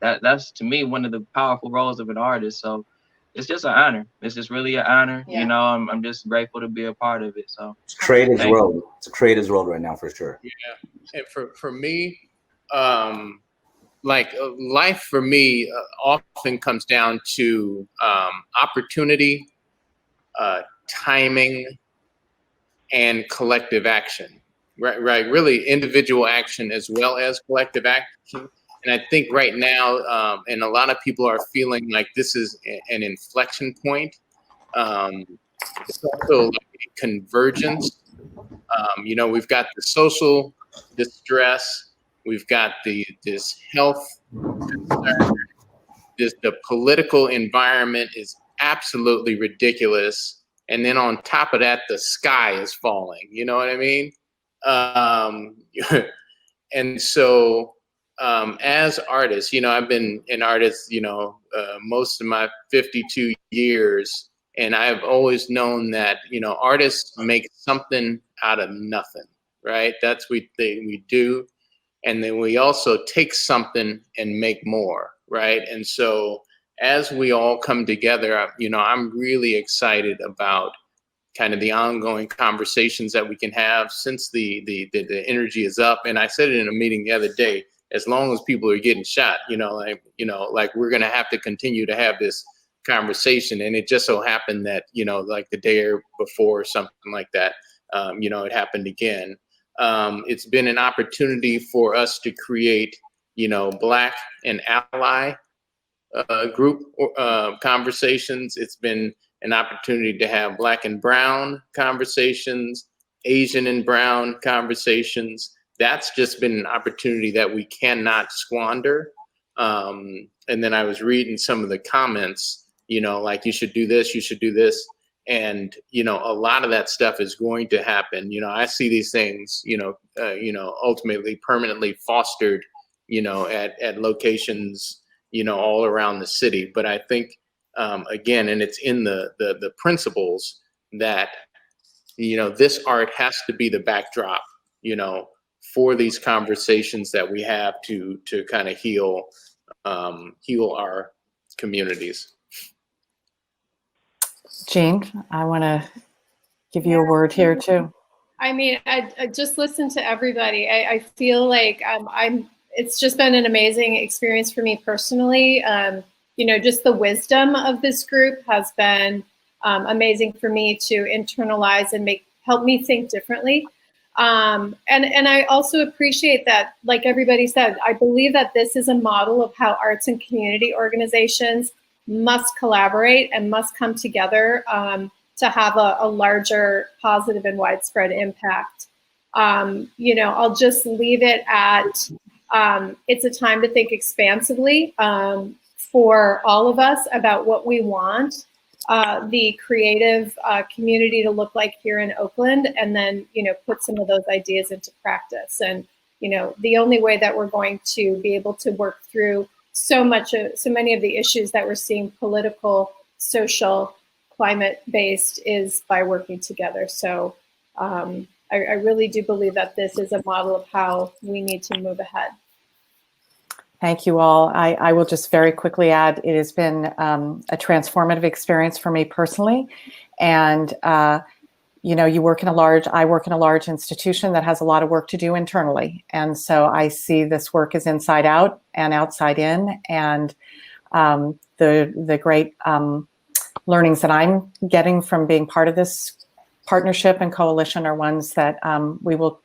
That's to me one of the powerful roles of an artist. So it's just an honor. It's just really an honor. You know, I'm just grateful to be a part of it. So it's a creator's world. It's a creator's world right now for sure. Yeah, and for me, like life for me often comes down to opportunity, timing, and collective action, right? Really individual action as well as collective action. And I think right now, and a lot of people are feeling like this is an inflection point. It's also like a convergence. You know, we've got the social distress, we've got this health concern, the political environment is absolutely ridiculous. And then on top of that, the sky is falling. You know what I mean? And so as artists, you know, I've been an artist, you know, most of my 52 years. And I've always known that, you know, artists make something out of nothing, right? That's what we do. And then we also take something and make more, right? And so as we all come together, you know, I'm really excited about kind of the ongoing conversations that we can have since the energy is up. And I said it in a meeting the other day, as long as people are getting shot, you know, like we're going to have to continue to have this conversation. And it just so happened that, you know, like the day before or something like that, you know, it happened again. It's been an opportunity for us to create, you know, Black and ally group conversations. It's been an opportunity to have Black and brown conversations, Asian and brown conversations. That's just been an opportunity that we cannot squander. And then I was reading some of the comments, you know, like you should do this, you should do this. And, you know, a lot of that stuff is going to happen. You know, I see these things, you know, ultimately permanently fostered, you know, at locations, you know, all around the city. But I think, again, and it's in the principles that, you know, this art has to be the backdrop, you know, for these conversations that we have to kind of heal our communities. Jean, I want to give you a word here too. I mean, I just listened to everybody. I feel like it's just been an amazing experience for me personally. You know, just the wisdom of this group has been amazing for me to internalize and help me think differently. And I also appreciate that, like everybody said, I believe that this is a model of how arts and community organizations must collaborate and must come together to have a larger positive and widespread impact. You know, I'll just leave it at it's a time to think expansively for all of us about what we want the creative community to look like here in Oakland, and then, you know, put some of those ideas into practice. And, you know, the only way that we're going to be able to work through so many of the issues that we're seeing, political, social, climate-based, is by working together. So I really do believe that this is a model of how we need to move ahead. Thank you all. I will just very quickly add, it has been a transformative experience for me personally. And, you know, I work in a large institution that has a lot of work to do internally. And so I see this work as inside out and outside in. And the great learnings that I'm getting from being part of this partnership and coalition are ones that we will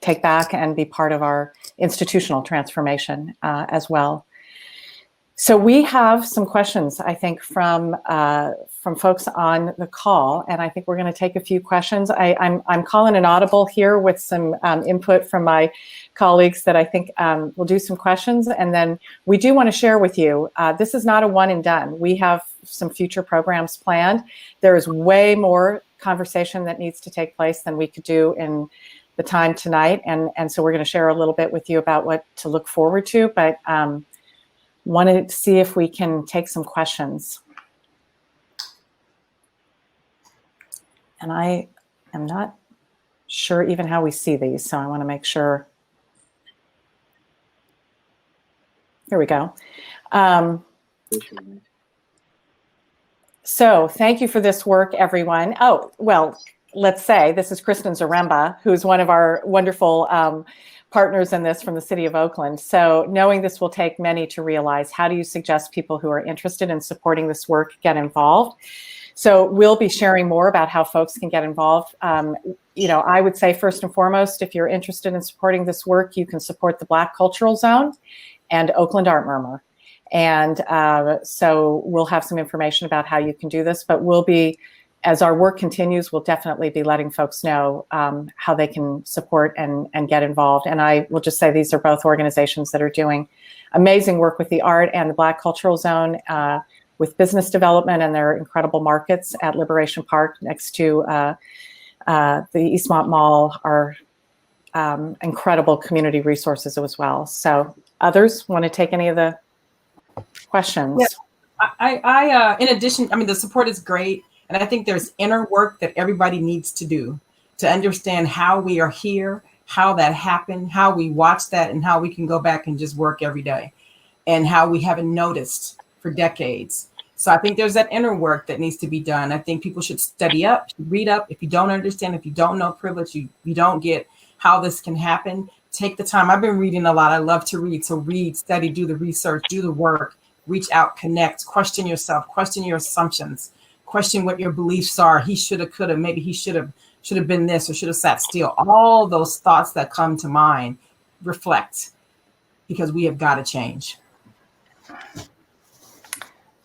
take back and be part of our institutional transformation as well. So we have some questions, I think, from folks on the call, and I think we're going to take a few questions. I'm calling an audible here with some input from my colleagues that I think will do some questions, and then we do want to share with you, this is not a one and done. We have some future programs planned. There is way more conversation that needs to take place than we could do in the time tonight, and so we're going to share a little bit with you about what to look forward to, but wanted to see if we can take some questions. And I am not sure even how we see these, so I want to make sure. Here we go. So thank you for this work, everyone. Oh, well, let's say this is Kristen Zaremba, who's one of our wonderful partners in this from the city of Oakland. So knowing this will take many to realize, how do you suggest people who are interested in supporting this work get involved? So we'll be sharing more about how folks can get involved. You know, I would say first and foremost, if you're interested in supporting this work, you can support the Black Cultural Zone and Oakland Art Murmur. And so we'll have some information about how you can do this, but we'll be, as our work continues, we'll definitely be letting folks know how they can support and get involved. And I will just say these are both organizations that are doing amazing work with the art and the Black Cultural Zone with business development, and their incredible markets at Liberation Park next to the Eastmont Mall are incredible community resources as well. So others want to take any of the questions? Yeah. I in addition, I mean, the support is great. And I think there's inner work that everybody needs to do to understand how we are here, how that happened, how we watch that, and how we can go back and just work every day, and how we haven't noticed for decades. So I think there's that inner work that needs to be done. I think people should study up, read up. If you don't understand, if you don't know privilege, you don't get how this can happen, take the time. I've been reading a lot. I love to read. So read, study, do the research, do the work, reach out, connect, question yourself, question your assumptions. Question what your beliefs are. He should have, could have, maybe he should have been this or should have sat still. All those thoughts that come to mind, reflect, because we have got to change.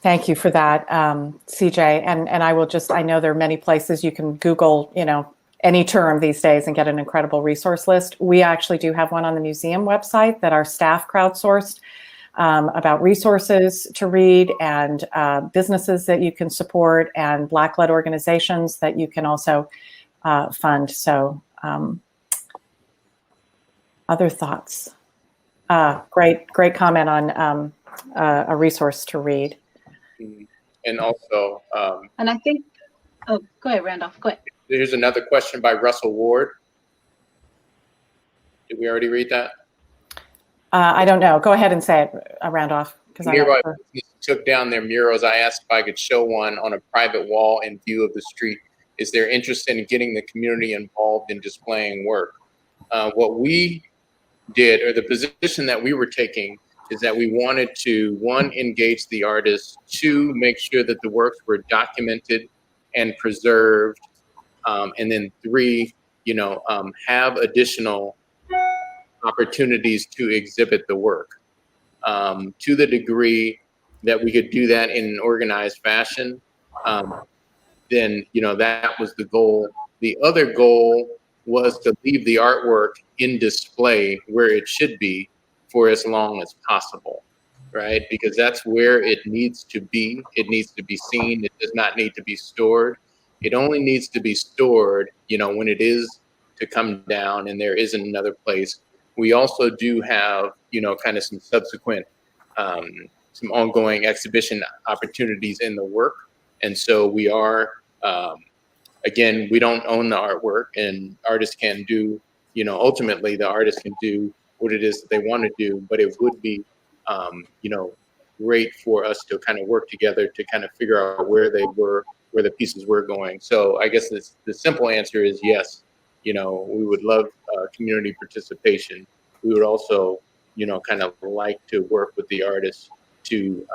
Thank you for that, CJ. And I will just, I know there are many places you can Google, you know, any term these days and get an incredible resource list. We actually do have one on the museum website that our staff crowdsourced about resources to read and businesses that you can support and Black-led organizations that you can also fund. So other thoughts? Great comment on a resource to read. And also, and I think, oh, go ahead, Randolph, go ahead. There's another question by Russell Ward. Did we already read that? I don't know. Go ahead and say it, Randolph. Nearby took down their murals. I asked if I could show one on a private wall in view of the street. Is there interest in getting the community involved in displaying work? What we did, or the position that we were taking, is that we wanted to, one, engage the artists, two, make sure that the works were documented and preserved, and then three, have additional opportunities to exhibit the work. To the degree that we could do that in an organized fashion, then that was the goal. The other goal was to leave the artwork in display where it should be for as long as possible, right? Because that's where it needs to be. It needs to be seen. It does not need to be stored. It only needs to be stored, when it is to come down and there isn't another place. We also do have, kind of some subsequent some ongoing exhibition opportunities in the work. And so we are, again, we don't own the artwork, and artists can do, ultimately the artist can do what it is that they want to do, but it would be, great for us to kind of work together to kind of figure out where the pieces were going. So I guess the simple answer is yes. We would love community participation. We would also, kind of like to work with the artists to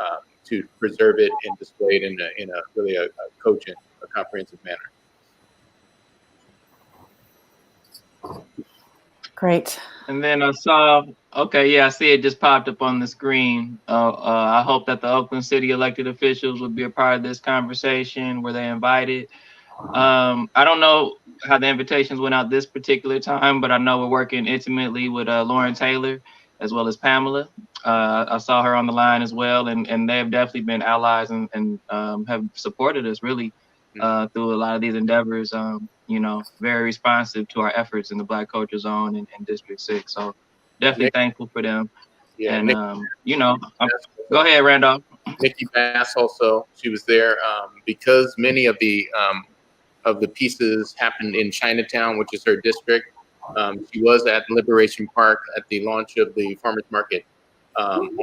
preserve it and display it in a really a cogent, a comprehensive manner. Great. And then I saw, okay, yeah, I see it just popped up on the screen. I hope that the Oakland City elected officials would be a part of this conversation. Were they invited? I don't know how the invitations went out this particular time, but I know we're working intimately with Lauren Taylor as well as Pamela. I saw her on the line as well, and they have definitely been allies and have supported us really through a lot of these endeavors. Very responsive to our efforts in the Black Culture Zone and District 6. So definitely thankful for them. Yeah, and go ahead, Randolph. Nikki Bass also, she was there because many of the pieces happened in Chinatown, which is her district. She was at Liberation Park at the launch of the farmers market on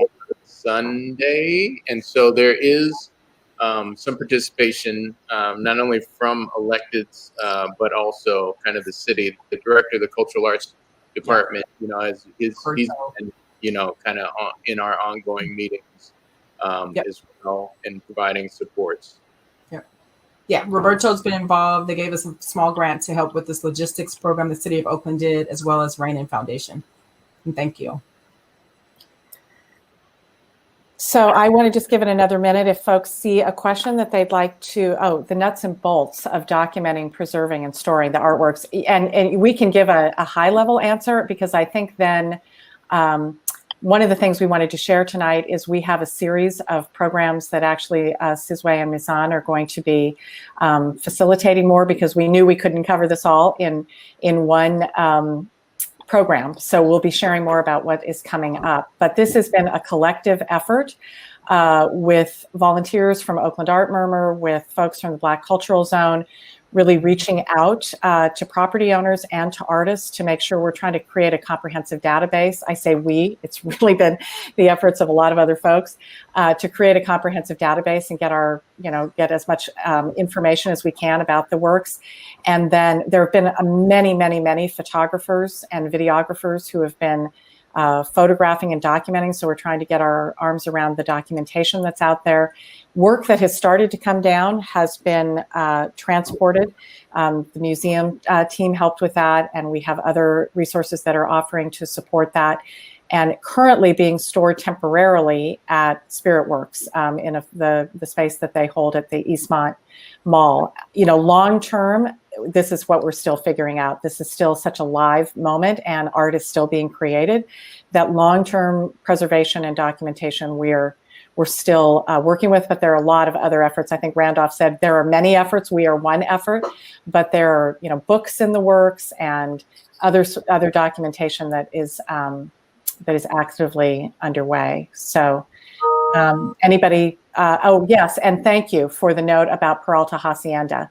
Sunday, and so there is some participation, not only from electeds, but also kind of the city. The director of the Cultural Arts Department, he's been, kind of in our ongoing meetings as well, and providing supports. Yeah, Roberto's been involved. They gave us a small grant to help with this logistics program the City of Oakland did, as well as Rain Foundation. And thank you. So I want to just give it another minute if folks see a question that they'd like to, the nuts and bolts of documenting, preserving, and storing the artworks. And we can give a high level answer, because I think then one of the things we wanted to share tonight is we have a series of programs that actually Sizwe and Mizan are going to be facilitating more, because we knew we couldn't cover this all in one program. So we'll be sharing more about what is coming up. But this has been a collective effort with volunteers from Oakland Art Murmur, with folks from the Black Cultural Zone, really reaching out to property owners and to artists to make sure we're trying to create a comprehensive database. I say we, it's really been the efforts of a lot of other folks to create a comprehensive database and get as much information as we can about the works. And then there have been many, many, many photographers and videographers who have been photographing and documenting. So we're trying to get our arms around the documentation that's out there. Work that has started to come down has been transported. The museum team helped with that, and we have other resources that are offering to support that, and currently being stored temporarily at Spearitwurx in the space that they hold at the Eastmont Mall. Long term, this is what we're still figuring out. This is still such a live moment, and art is still being created. That long-term preservation and documentation we're still working with, but there are a lot of other efforts. I think Randolph said there are many efforts. We are one effort, but there are books in the works and other documentation that is actively underway. So anybody? Oh yes, and thank you for the note about Peralta Hacienda.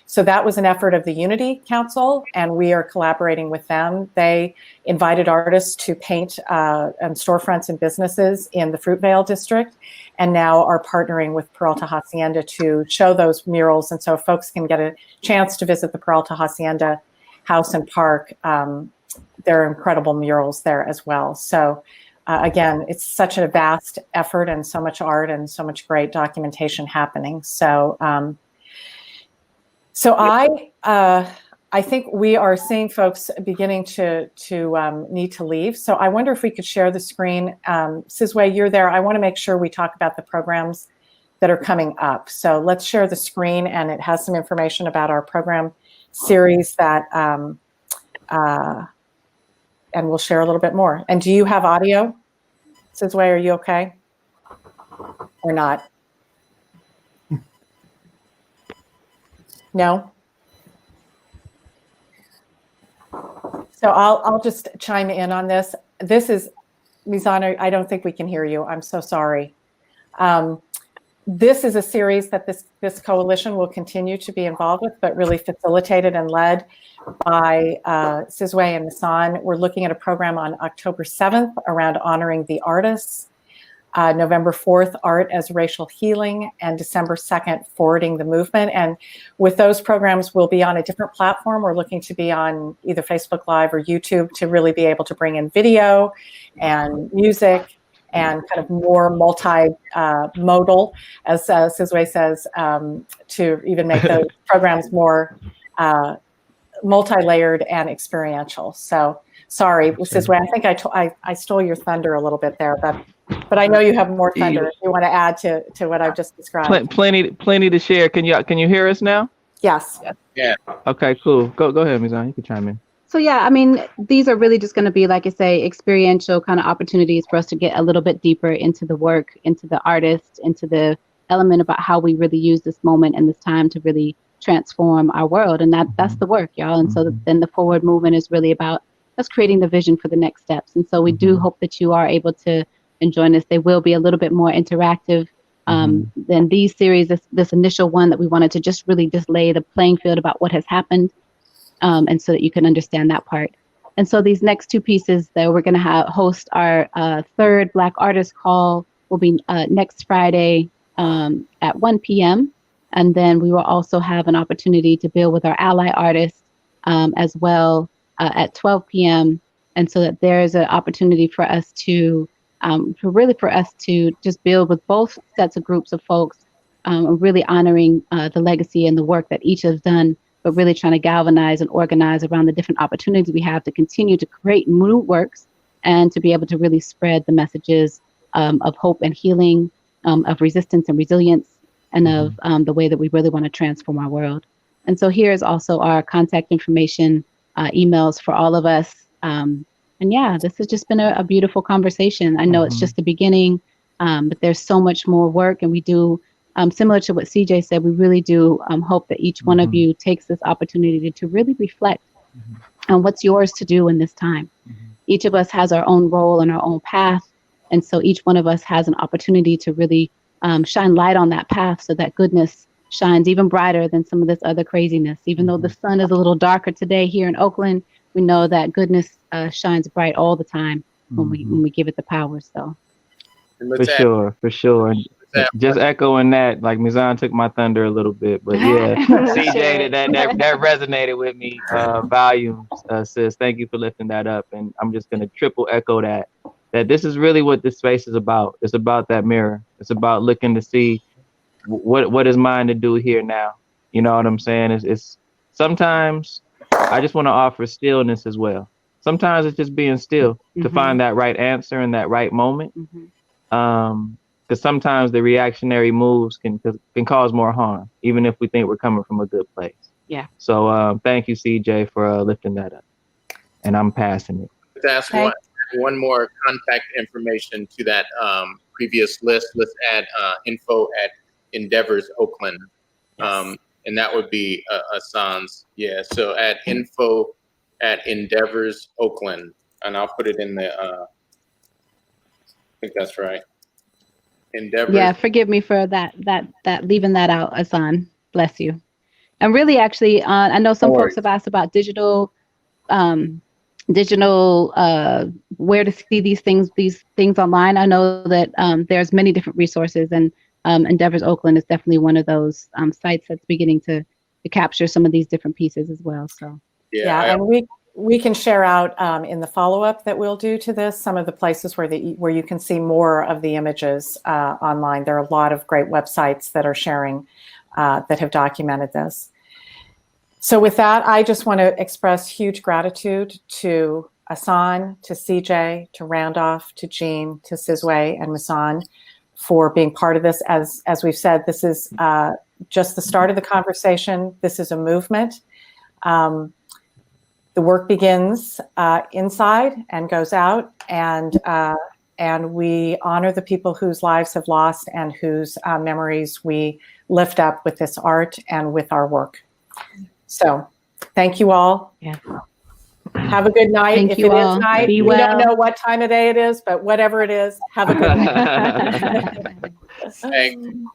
So that was an effort of the Unity Council, and we are collaborating with them. They invited artists to paint and storefronts and businesses in the Fruitvale district, and now are partnering with Peralta Hacienda to show those murals. And so folks can get a chance to visit the Peralta Hacienda house and park. There are incredible murals there as well. So again, it's such a vast effort and so much art and so much great documentation happening. So I think we are seeing folks beginning to need to leave. So I wonder if we could share the screen. Sizwe, you're there. I want to make sure we talk about the programs that are coming up. So let's share the screen, and it has some information about our program series that, and we'll share a little bit more. And do you have audio? Sizwe, are you okay? Or not? No? So I'll just chime in on this. This is Mizan, I don't think we can hear you. I'm so sorry. This is a series that this coalition will continue to be involved with, but really facilitated and led by Sizwe and Misan. We're looking at a program on October 7th around honoring the artists, November 4th, art as racial healing, and December 2nd, forwarding the movement. And with those programs, we'll be on a different platform. We're looking to be on either Facebook Live or YouTube to really be able to bring in video and music and kind of more multi-modal, as Sizwe says, to even make those programs more multi-layered and experiential. So sorry, Sizwe, I think I stole your thunder a little bit there, but I know you have more thunder if you want to add to what I've just described. Plenty to share. Can you hear us now? Yes. Yeah. Okay, cool. Go ahead, Mizan. You can chime in. So yeah, I mean, these are really just going to be, like I say, experiential kind of opportunities for us to get a little bit deeper into the work, into the artist, into the element about how we really use this moment and this time to really transform our world. And that's the work, y'all. And so then the forward movement is really about us creating the vision for the next steps. And so we do hope that you are able to join us. They will be a little bit more interactive than these series, this initial one that we wanted to just really just lay the playing field about what has happened. And so that you can understand that part. And so these next two pieces that we're going to host our third Black Artist Call will be next Friday at 1 p.m. And then we will also have an opportunity to build with our ally artists as well at 12 p.m. And so that there's an opportunity for us to just build with both sets of groups of folks, really honoring the legacy and the work that each has done, but really trying to galvanize and organize around the different opportunities we have to continue to create new works and to be able to really spread the messages of hope and healing, of resistance and resilience, and of the way that we really want to transform our world. And so here's also our contact information, emails for all of us. And yeah, this has just been a beautiful conversation. I know it's just the beginning, but there's so much more work, and we do similar to what CJ said, we really do hope that each one of you takes this opportunity to really reflect on what's yours to do in this time. Each of us has our own role and our own path. And so each one of us has an opportunity to really shine light on that path so that goodness shines even brighter than some of this other craziness. Even though the sun is a little darker today here in Oakland, we know that goodness shines bright all the time when we give it the power. So for sure. Just echoing that, like Mizan took my thunder a little bit, but yeah, CJ, that resonated with me. Volumes, sis. Thank you for lifting that up, and I'm just gonna triple echo that this is really what this space is about. It's about that mirror. It's about looking to see what is mine to do here now. You know what I'm saying? It's sometimes I just want to offer stillness as well. Sometimes it's just being still to find that right answer in that right moment. Because sometimes the reactionary moves can cause more harm, even if we think we're coming from a good place. Yeah. So thank you, CJ, for lifting that up. And I'm passing it. Let's ask one more contact information to that previous list. Let's add info at Endeavors Oakland. And that would be Hassan's. Yeah. So add info at Endeavors Oakland. And I'll put it in the, I think that's right. Endeavors. Yeah, forgive me for that leaving that out, Hassan. Bless you. And really, actually, I know some folks have asked about digital, where to see these things online. I know that there's many different resources, and Endeavors Oakland is definitely one of those sites that's beginning to capture some of these different pieces as well. So and we can share out in the follow-up that we'll do to this some of the places where you can see more of the images online. There are a lot of great websites that are sharing that have documented this. So with that, I just want to express huge gratitude to Hassan, to CJ, to Randolph, to Jean, to Sizwe, and Misan for being part of this. As we've said, this is just the start of the conversation. This is a movement. The work begins inside and goes out, and we honor the people whose lives have lost and whose memories we lift up with this art and with our work. So thank you all. Yeah. Have a good night. Thank If you it is all. night, Be we don't well. know what time of day it is, but whatever it is, have a good night. Thank